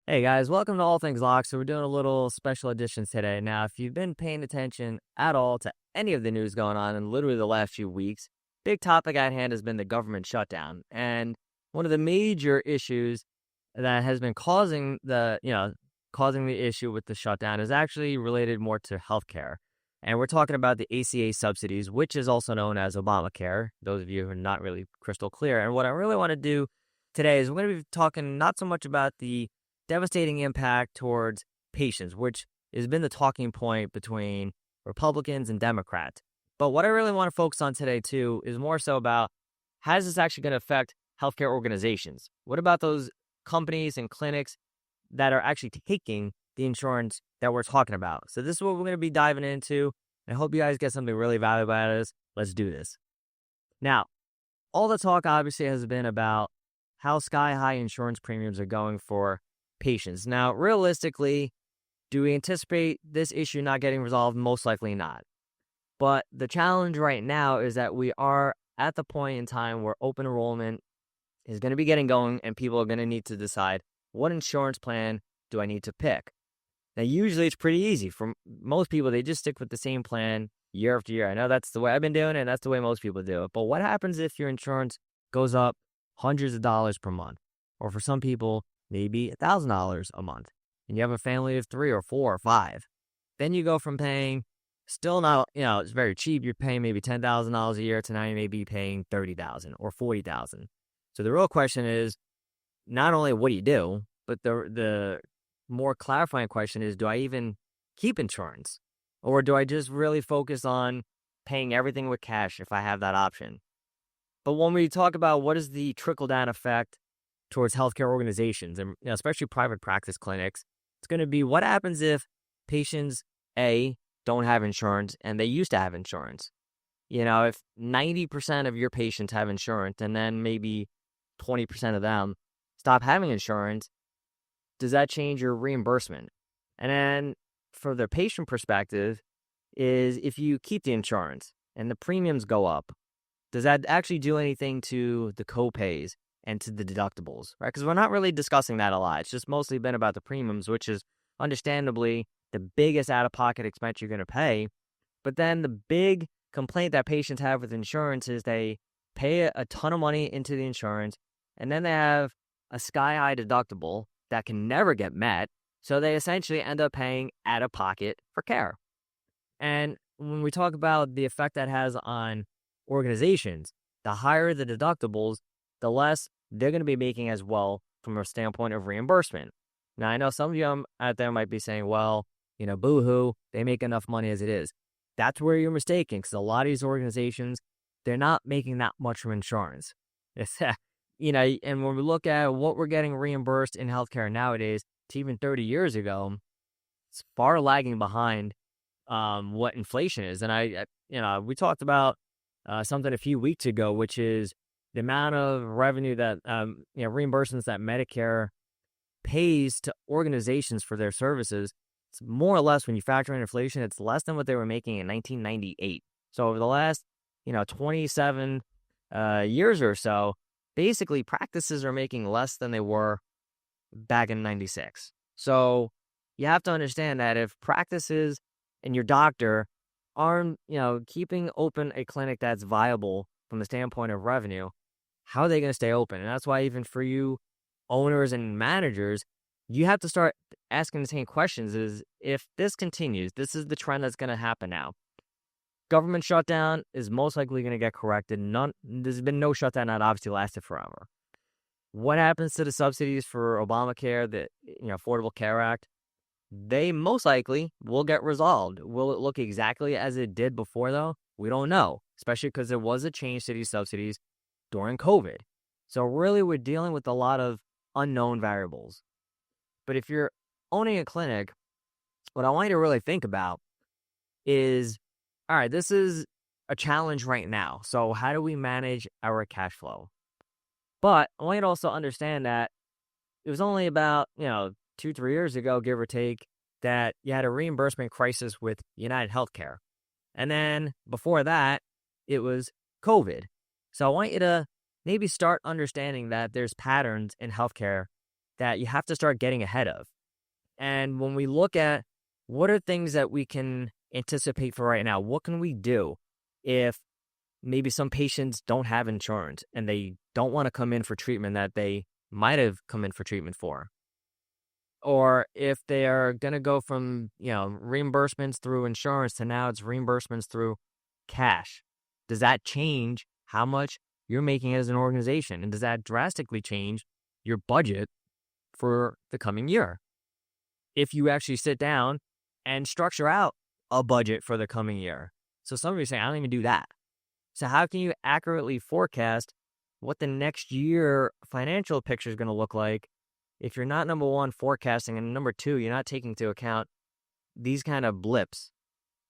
Hey guys, welcome to All Things LOCS. So we're doing a little special edition today. Now, if you've been paying attention at all to any of the news going on in literally the last few weeks, big topic at hand has been the government shutdown. And one of the major issues that has been causing the issue with the shutdown is actually related more to healthcare. And we're talking about the ACA subsidies, which is also known as Obamacare. Those of you who are not really crystal clear. And what I really want to do today is we're going to be talking not so much about the devastating impact towards patients, which has been the talking point between Republicans and Democrats. But what I really want to focus on today, too, is more so about how is this actually going to affect healthcare organizations? What about those companies and clinics that are actually taking the insurance that we're talking about? So this is what we're going to be diving into. And I hope you guys get something really valuable out of this. Let's do this. Now, all the talk obviously has been about how sky high insurance premiums are going for patients. Now, realistically, do we anticipate this issue not getting resolved? Most likely not. But the challenge right now is that we are at the point in time where open enrollment is going to be getting going and people are going to need to decide what insurance plan do I need to pick. Now, usually it's pretty easy. For most people, they just stick with the same plan year after year. I know that's the way I've been doing it, and that's the way most people do it. But what happens if your insurance goes up hundreds of dollars per month? Or for some people, maybe $1,000 a month, and you have a family of 3 or 4 or 5. Then you go from paying still not, it's very cheap. You're paying maybe $10,000 a year to now you may be paying $30,000 or $40,000. So the real question is not only what do you do, but the more clarifying question is, do I even keep insurance? Or do I just really focus on paying everything with cash if I have that option? But when we talk about what is the trickle-down effect towards healthcare organizations and especially private practice clinics, it's going to be what happens if patients, A, don't have insurance and they used to have insurance. If 90% of your patients have insurance and then maybe 20% of them stop having insurance, does that change your reimbursement? And then for the patient perspective is if you keep the insurance and the premiums go up, does that actually do anything to the co-pays and to the deductibles, right? Because we're not really discussing that a lot. It's just mostly been about the premiums, which is understandably the biggest out-of-pocket expense you're going to pay. But then the big complaint that patients have with insurance is they pay a ton of money into the insurance, and then they have a sky-high deductible that can never get met, so they essentially end up paying out-of-pocket for care. And when we talk about the effect that has on organizations, the higher the deductibles, the less they're going to be making as well from a standpoint of reimbursement. Now, I know some of you out there might be saying, well, boo-hoo, they make enough money as it is. That's where you're mistaken, because a lot of these organizations, they're not making that much from insurance. It's, and when we look at what we're getting reimbursed in healthcare nowadays to even 30 years ago, it's far lagging behind what inflation is. And we talked about something a few weeks ago, which is the amount of revenue that, reimbursements that Medicare pays to organizations for their services. It's more or less, when you factor in inflation, it's less than what they were making in 1998. So over the last, 27 years or so, basically practices are making less than they were back in 96. So you have to understand that if practices and your doctor aren't, keeping open a clinic that's viable from the standpoint of revenue, how are they going to stay open? And that's why even for you owners and managers, you have to start asking the same questions is, if this continues, this is the trend that's going to happen now. Government shutdown is most likely going to get corrected. There's been no shutdown that obviously lasted forever. What happens to the subsidies for Obamacare, the Affordable Care Act? They most likely will get resolved. Will it look exactly as it did before, though? We don't know, especially because there was a change to these subsidies during COVID. So really, we're dealing with a lot of unknown variables. But if you're owning a clinic, what I want you to really think about is, all right, this is a challenge right now. So how do we manage our cash flow? But I want you to also understand that it was only about, 2-3 years ago, give or take, that you had a reimbursement crisis with United Healthcare. And then before that, it was COVID. So I want you to maybe start understanding that there's patterns in healthcare that you have to start getting ahead of. And when we look at what are things that we can anticipate for right now, what can we do if maybe some patients don't have insurance and they don't want to come in for treatment that they might have come in for treatment for? Or if they are going to go from, reimbursements through insurance to now it's reimbursements through cash. Does that change how much you're making as an organization? And does that drastically change your budget for the coming year? If you actually sit down and structure out a budget for the coming year. So some of you say, I don't even do that. So how can you accurately forecast what the next year financial picture is going to look like if you're not, number one, forecasting, and number two, you're not taking into account these kind of blips?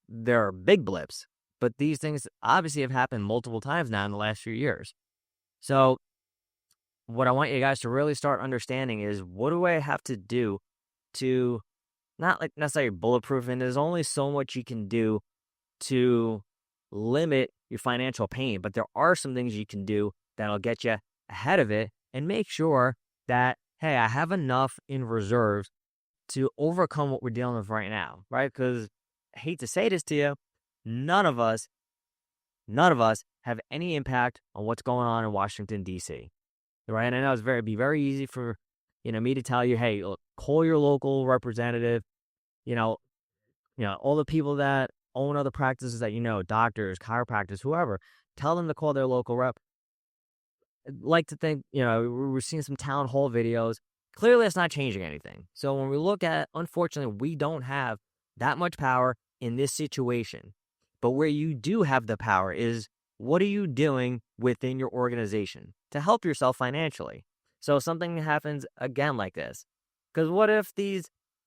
There are big blips, but these things obviously have happened multiple times now in the last few years. So what I want you guys to really start understanding is, what do I have to do to not like necessarily bulletproof, and there's only so much you can do to limit your financial pain, but there are some things you can do that'll get you ahead of it and make sure that, hey, I have enough in reserves to overcome what we're dealing with right now, right? Because I hate to say this to you, none of us have any impact on what's going on in Washington, D.C., right? And I know it'd be very easy for, me to tell you, hey, look, call your local representative, all the people that own other practices that, doctors, chiropractors, whoever, tell them to call their local rep. I'd like to think, we're seeing some town hall videos. Clearly, it's not changing anything. So when we look at, unfortunately, we don't have that much power in this situation. But where you do have the power is, what are you doing within your organization to help yourself financially? So something happens again like this. Because what if these,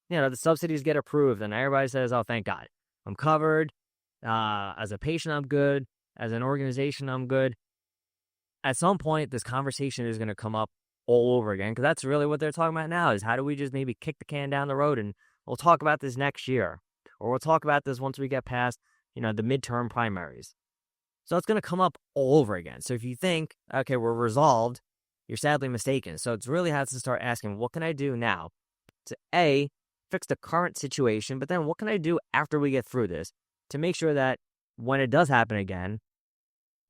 the subsidies get approved and everybody says, oh, thank God, I'm covered. As a patient, I'm good. As an organization, I'm good. At some point, this conversation is going to come up all over again, because that's really what they're talking about now, is how do we just maybe kick the can down the road, and we'll talk about this next year, or we'll talk about this once we get past, the midterm primaries. So it's going to come up all over again. So if you think, okay, we're resolved, you're sadly mistaken. So it's really has to start asking, what can I do now to A, fix the current situation, but then what can I do after we get through this to make sure that when it does happen again,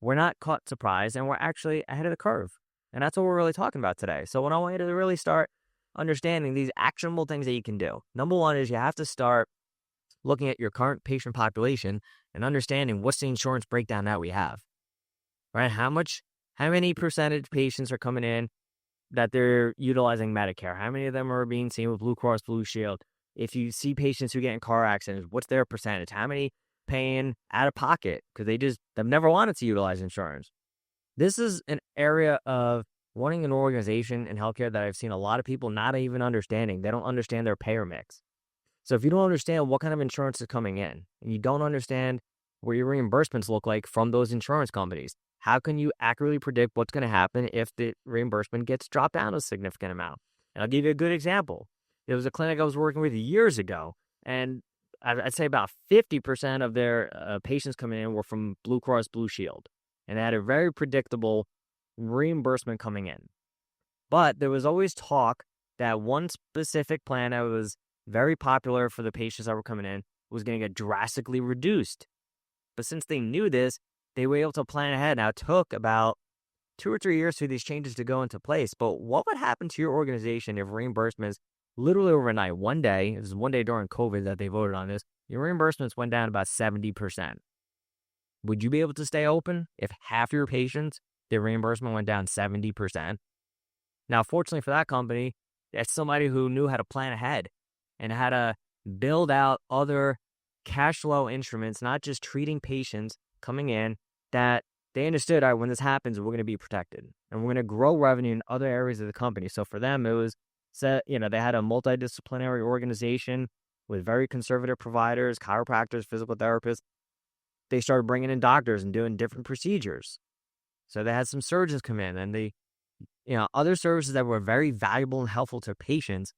we're not caught surprised and we're actually ahead of the curve. And that's what we're really talking about today. So what I want you to really start understanding, these actionable things that you can do. Number one is, you have to start looking at your current patient population and understanding what's the insurance breakdown that we have, right? How many percentage patients are coming in that they're utilizing Medicare? How many of them are being seen with Blue Cross Blue Shield? If you see patients who get in car accidents, what's their percentage? How many paying out of pocket because they've never wanted to utilize insurance? This is an area of running an organization in healthcare that I've seen a lot of people not even understanding. They don't understand their payer mix. So if you don't understand what kind of insurance is coming in, and you don't understand what your reimbursements look like from those insurance companies, how can you accurately predict what's going to happen if the reimbursement gets dropped down a significant amount? And I'll give you a good example. There was a clinic I was working with years ago, and I'd say about 50% of their patients coming in were from Blue Cross Blue Shield, and they had a very predictable reimbursement coming in. But there was always talk that one specific plan that was very popular for the patients that were coming in was going to get drastically reduced. But since they knew this, they were able to plan ahead. Now, it took about 2 or 3 years for these changes to go into place. But what would happen to your organization if reimbursements literally overnight, one day, it was one day during COVID that they voted on this, your reimbursements went down about 70%. Would you be able to stay open if half your patients, their reimbursement went down 70%? Now, fortunately for that company, that's somebody who knew how to plan ahead and how to build out other cash flow instruments, not just treating patients coming in, that they understood, all right, when this happens, we're going to be protected and we're going to grow revenue in other areas of the company. So for them, it was, they had a multidisciplinary organization with very conservative providers, chiropractors, physical therapists. They started bringing in doctors and doing different procedures. So they had some surgeons come in, and other services that were very valuable and helpful to patients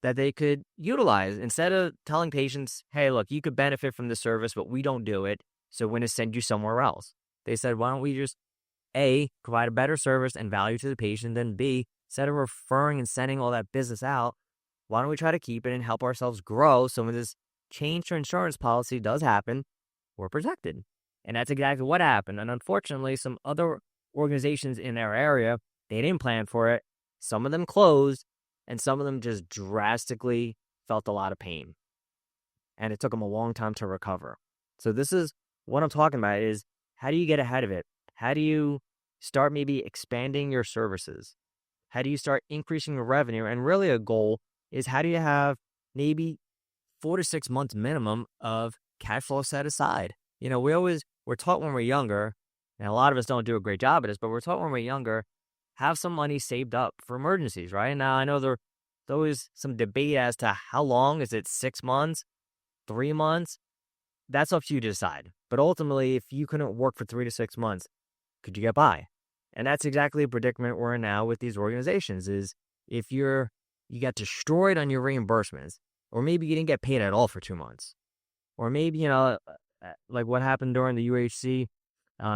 that they could utilize. Instead of telling patients, hey, look, you could benefit from this service, but we don't do it, so we're going to send you somewhere else. They said, why don't we just A, provide a better service and value to the patient, then B, Instead of referring and sending all that business out, why don't we try to keep it and help ourselves grow? So when this change to insurance policy does happen, we're protected. And that's exactly what happened. And unfortunately, some other organizations in our area, they didn't plan for it. Some of them closed, and some of them just drastically felt a lot of pain. And it took them a long time to recover. So this is what I'm talking about is how do you get ahead of it? How do you start maybe expanding your services? How do you start increasing your revenue? And really a goal is how do you have maybe 4 to 6 months minimum of cash flow set aside? We're taught when we're younger, and a lot of us don't do a great job at this, but we're taught when we're younger, have some money saved up for emergencies, right? Now, I know there's always some debate as to how long. Is it 6 months, 3 months? That's up to you to decide. But ultimately, if you couldn't work for 3 to 6 months, could you get by? And that's exactly the predicament we're in now with these organizations is if you got destroyed on your reimbursements, or maybe you didn't get paid at all for 2 months, or maybe, like what happened during the UHC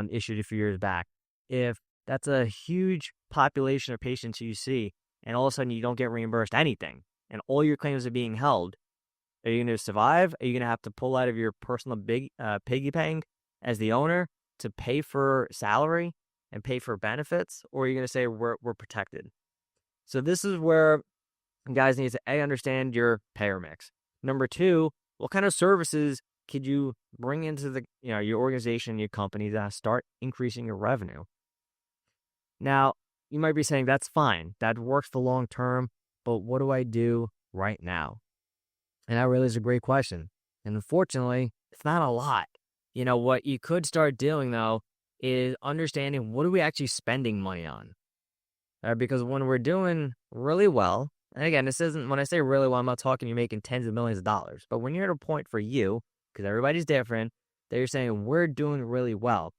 issued a few years back. If that's a huge population of patients you see, and all of a sudden you don't get reimbursed anything, and all your claims are being held, are you going to survive? Are you going to have to pull out of your personal piggy bank as the owner to pay for salary and pay for benefits? Or are you going to say we're protected? So this is where you guys need to understand your payer mix. Number 2, what kind of services could you bring into your organization, your company to start increasing your revenue? Now, you might be saying, that's fine. That works for long term, but what do I do right now? And that really is a great question. And unfortunately, it's not a lot. What you could start doing, though, is understanding what are we actually spending money on? Because when we're doing really well, and again, this isn't, when I say really well, I'm not talking you're making tens of millions of dollars. But when you're at a point for you, because everybody's different, that you're saying we're doing really well,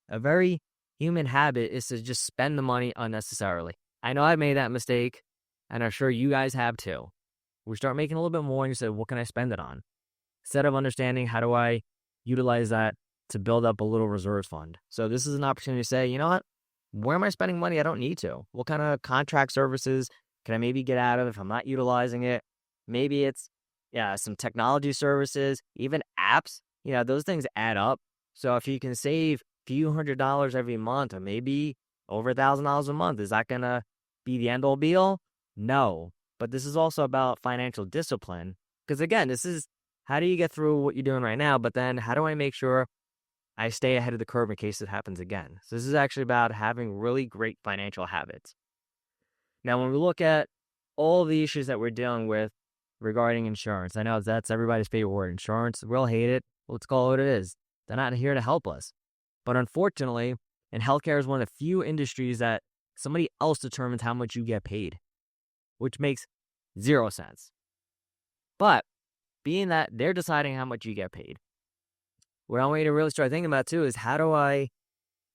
a very human habit is to just spend the money unnecessarily. I know I made that mistake, and I'm sure you guys have too. We start making a little bit more, and you say, what can I spend it on? Instead of understanding how do I utilize that to build up a little reserves fund. So this is an opportunity to say, you know what? Where am I spending money I don't need to? What kind of contract services can I maybe get out of if I'm not utilizing it? Maybe it's some technology services, even apps. Those things add up. So if you can save a few $100s every month, or maybe over $1,000 a month, is that going to be the end all be all? No. But this is also about financial discipline. Because again, this is how do you get through what you're doing right now, but then how do I make sure I stay ahead of the curve in case it happens again? So this is actually about having really great financial habits. Now, when we look at all the issues that we're dealing with regarding insurance, I know that's everybody's favorite word, insurance. We'll hate it. Let's call it what it is. They're not here to help us. But unfortunately, and healthcare is one of the few industries that somebody else determines how much you get paid, which makes 0 sense. But being that they're deciding how much you get paid, what I want you to really start thinking about too is how do I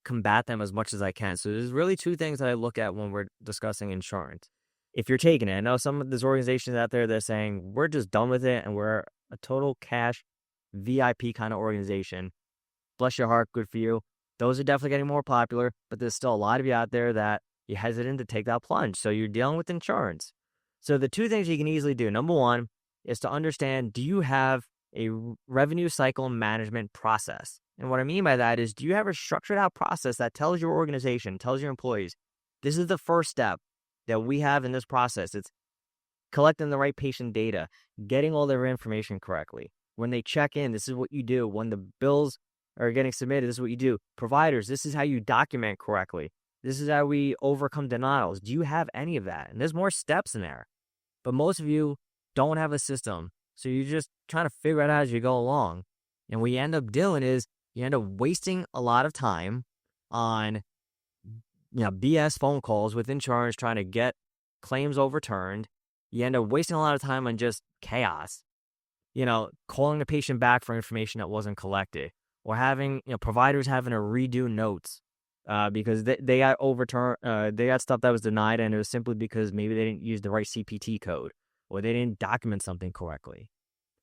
combat them as much as I can? So there's really 2 things that I look at when we're discussing insurance. If you're taking it, I know some of these organizations out there, they're saying we're just done with it and we're a total cash VIP kind of organization. Bless your heart, good for you. Those are definitely getting more popular, but there's still a lot of you out there that you're hesitant to take that plunge. So you're dealing with insurance. So the 2 things you can easily do, number 1 is to understand, do you have a revenue cycle management process? And what I mean by that is, do you have a structured out process that tells your organization, tells your employees, this is the first step that we have in this process. It's collecting the right patient data, getting all their information correctly. When they check in, this is what you do. When the bills are getting submitted, this is what you do. Providers, this is how you document correctly. This is how we overcome denials. Do you have any of that? And there's more steps in there. But most of you don't have a system. So you're just trying to figure it out as you go along. And what you end up doing is you end up wasting a lot of time on BS phone calls with insurance trying to get claims overturned. You end up wasting a lot of time on just chaos. Calling the patient back for information that wasn't collected, or having providers having to redo notes because they got overturned. They got stuff that was denied, and it was simply because maybe they didn't use the right CPT code, or they didn't document something correctly.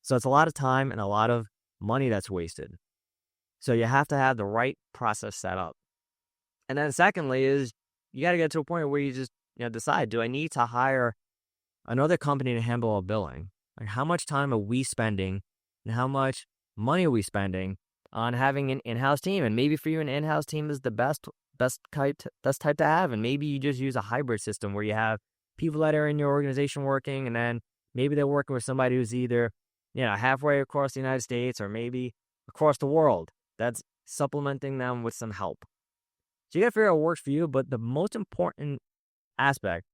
So it's a lot of time and a lot of money that's wasted. So you have to have the right process set up. And then secondly is you got to get to a point where you just decide, do I need to hire another company to handle all billing? Like, how much time are we spending and how much money are we spending on having an in-house team? And maybe for you, an in-house team is the best type to have. And maybe you just use a hybrid system where you have people that are in your organization working, and then maybe they're working with somebody who's either, halfway across the United States or maybe across the world that's supplementing them with some help. So you got to figure out what works for you. But the most important aspect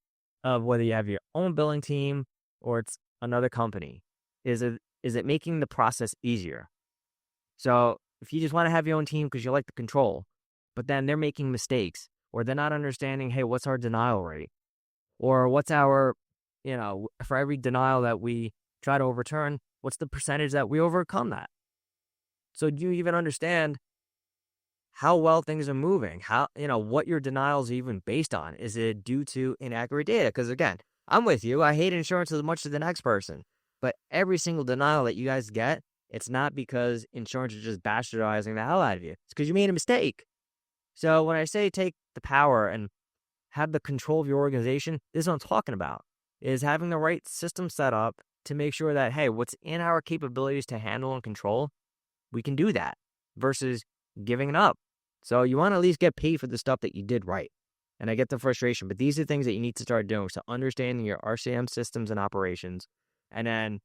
of whether you have your own billing team or it's another company is it making the process easier. So if you just want to have your own team because you like the control, but then they're making mistakes or they're not understanding, hey, what's our denial rate? Or what's our, for every denial that we try to overturn, what's the percentage that we overcome that? So do you even understand how well things are moving? How, what your denials are even based on? Is it due to inaccurate data? Because again, I'm with you. I hate insurance as much as the next person. But every single denial that you guys get, it's not because insurance is just bastardizing the hell out of you. It's because you made a mistake. So when I say take the power and have the control of your organization, this is what I'm talking about, is having the right system set up to make sure that, hey, what's in our capabilities to handle and control, we can do that versus giving it up. So you want to at least get paid for the stuff that you did right. And I get the frustration, but these are things that you need to start doing. So understanding your RCM systems and operations, and then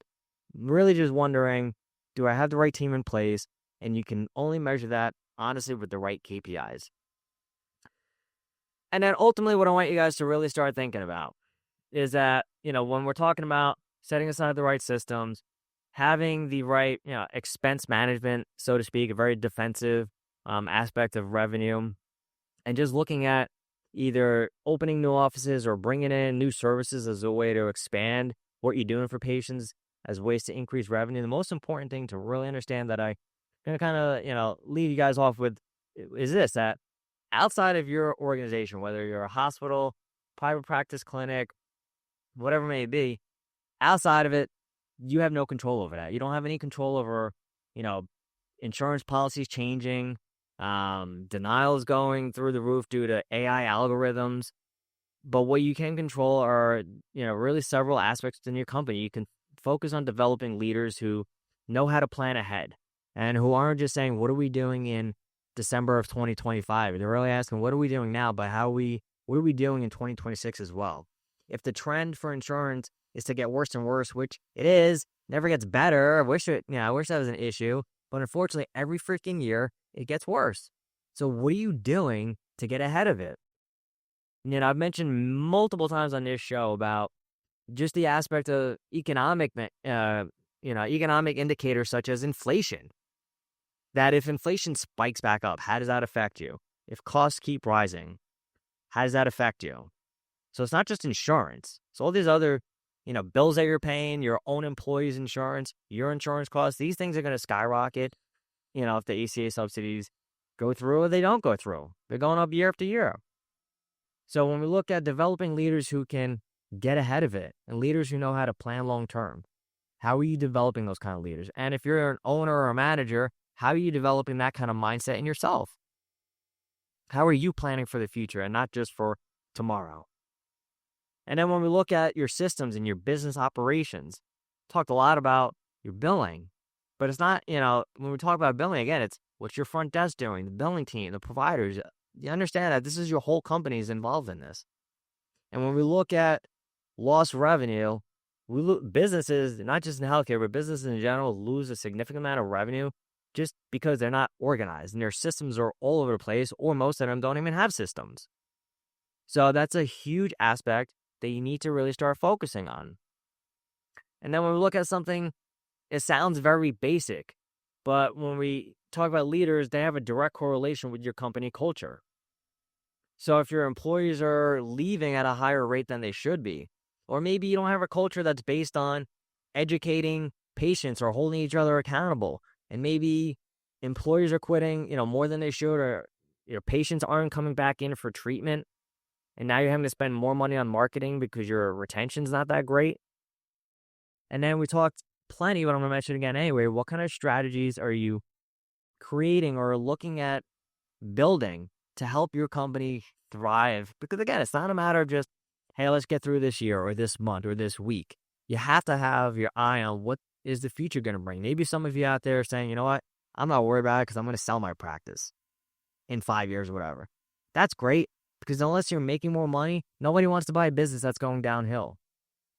really just wondering, do I have the right team in place? And you can only measure that, honestly, with the right KPIs. And then ultimately what I want you guys to really start thinking about is that, when we're talking about setting aside the right systems, having the right, expense management, so to speak, a very defensive aspect of revenue, and just looking at either opening new offices or bringing in new services as a way to expand what you're doing for patients as ways to increase revenue. The most important thing to really understand that I'm going to kind of, leave you guys off with is this, that outside of your organization, whether you're a hospital, private practice clinic, whatever it may be, outside of it, you have no control over that. You don't have any control over, insurance policies changing, denials going through the roof due to AI algorithms. But what you can control are, really several aspects in your company. You can focus on developing leaders who know how to plan ahead and who aren't just saying, what are we doing in December of 2025? They're really asking, what are we doing now, but what are we doing in 2026 as well? If the trend for insurance is to get worse and worse, which it is, never gets better. I wish that was an issue, but unfortunately, every freaking year it gets worse. So what are you doing to get ahead of it? I've mentioned multiple times on this show about just the aspect of economic indicators such as inflation. That if inflation spikes back up, how does that affect you? If costs keep rising, how does that affect you? So it's not just insurance. It's all these other, bills that you're paying, your own employees' insurance, your insurance costs. These things are going to skyrocket, if the ACA subsidies go through or they don't go through. They're going up year after year. So when we look at developing leaders who can get ahead of it and leaders who know how to plan long term, how are you developing those kind of leaders? And if you're an owner or a manager, how are you developing that kind of mindset in yourself? How are you planning for the future and not just for tomorrow? And then when we look at your systems and your business operations, talked a lot about your billing, but it's not, when we talk about billing, again, it's what's your front desk doing, the billing team, the providers. You understand that this is your whole company is involved in this. And when we look at lost revenue, businesses, not just in healthcare, but businesses in general, lose a significant amount of revenue just because they're not organized and their systems are all over the place, or most of them don't even have systems. So that's a huge aspect that you need to really start focusing on. And then when we look at something, it sounds very basic, but when we talk about leaders, they have a direct correlation with your company culture. So if your employees are leaving at a higher rate than they should be, or maybe you don't have a culture that's based on educating patients or holding each other accountable, and maybe employees are quitting, more than they should, or patients aren't coming back in for treatment, and now you're having to spend more money on marketing because your retention's not that great. And then we talked plenty, but I'm going to mention it again anyway, what kind of strategies are you creating or looking at building to help your company thrive? Because again, it's not a matter of just hey, let's get through this year or this month or this week. You have to have your eye on what is the future going to bring. Maybe some of you out there are saying, you know what, I'm not worried about it because I'm going to sell my practice in 5 years or whatever. That's great, because unless you're making more money, nobody wants to buy a business that's going downhill.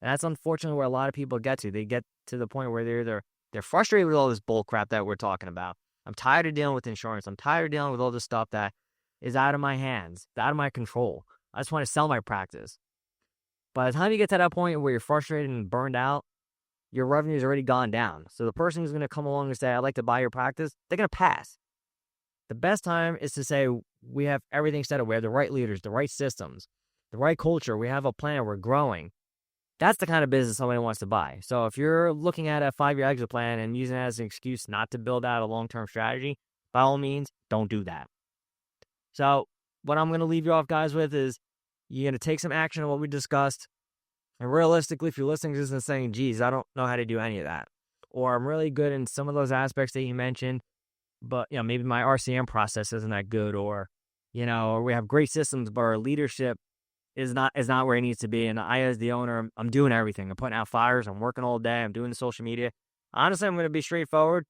And that's unfortunately where a lot of people get to. They get to the point where they're frustrated with all this bull crap that we're talking about. I'm tired of dealing with insurance. I'm tired of dealing with all this stuff that is out of my hands, out of my control. I just want to sell my practice. By the time you get to that point where you're frustrated and burned out, your revenue's already gone down. So the person who's going to come along and say, I'd like to buy your practice, they're going to pass. The best time is to say, we have everything set up. We have the right leaders, the right systems, the right culture. We have a plan. We're growing. That's the kind of business somebody wants to buy. So if you're looking at a 5-year exit plan and using it as an excuse not to build out a long-term strategy, by all means, don't do that. So what I'm going to leave you off, guys, with is you're going to take some action on what we discussed. And realistically, if you're listening to this and saying, geez, I don't know how to do any of that, or I'm really good in some of those aspects that you mentioned, but maybe my RCM process isn't that good, or or we have great systems, but our leadership is not where it needs to be. And I, as the owner, I'm doing everything. I'm putting out fires. I'm working all day. I'm doing the social media. Honestly, I'm going to be straightforward.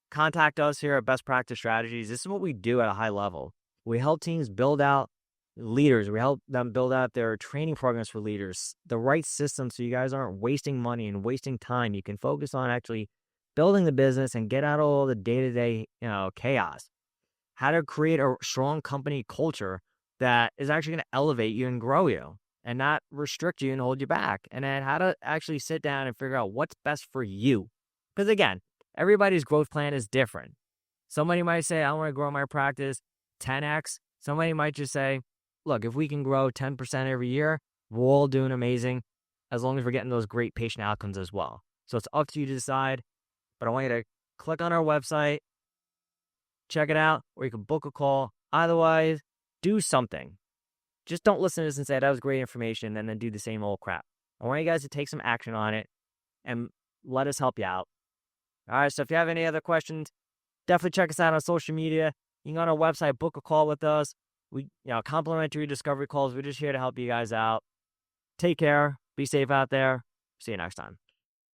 Contact us here at Best Practice Strategies. This is what we do at a high level. We help teams build out leaders. We help them build out their training programs for leaders, the right system, so you guys aren't wasting money and wasting time. You can focus on actually building the business and get out all the day-to-day, chaos. How to create a strong company culture that is actually going to elevate you and grow you and not restrict you and hold you back. And then how to actually sit down and figure out what's best for you. Because again, everybody's growth plan is different. Somebody might say, I want to grow my practice 10x. Somebody might just say, look, if we can grow 10% every year, we're all doing amazing, as long as we're getting those great patient outcomes as well. So it's up to you to decide. But I want you to click on our website, check it out, or you can book a call. Otherwise, do something. Just don't listen to this and say, that was great information, and then do the same old crap. I want you guys to take some action on it and let us help you out. All right, so if you have any other questions, definitely check us out on social media. You can go on our website, book a call with us. We, complimentary discovery calls. We're just here to help you guys out. Take care. Be safe out there. See you next time.